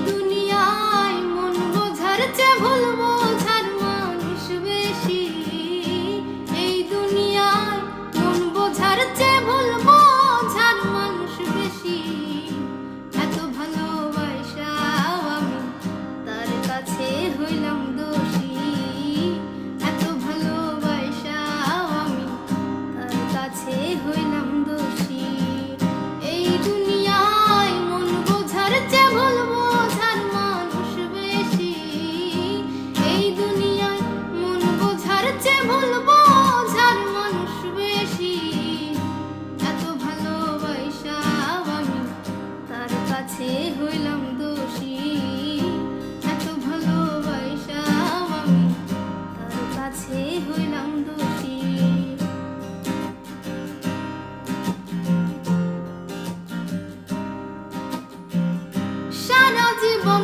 দুনিয়ায় মন বোঝার চেয়ে ভুল বোঝার মানুষ বেশি। এই দুনিয়ায় মন বোঝার চেয়ে ভুল বোঝার মানুষ বেশি। এত ভালোবাসাও আমি তার কাছে হইলাম দোষী। এত ভালোবাসাও আমি তার কাছে হইলাম দোষী। এই দুনিয়ায় মন বোঝার চেয়ে ভুল বোঝার মানুষ বেশি। এই দুনিয়ায় মন বোঝার চেয়ে ভুল বোঝার মানুষ বেশি। এত ভালোবাসাও আমি তার কাছে হইলাম দোষী। এত ভালোবাসাও আমি তার কাছে হইলাম দোষী। সারা জীবন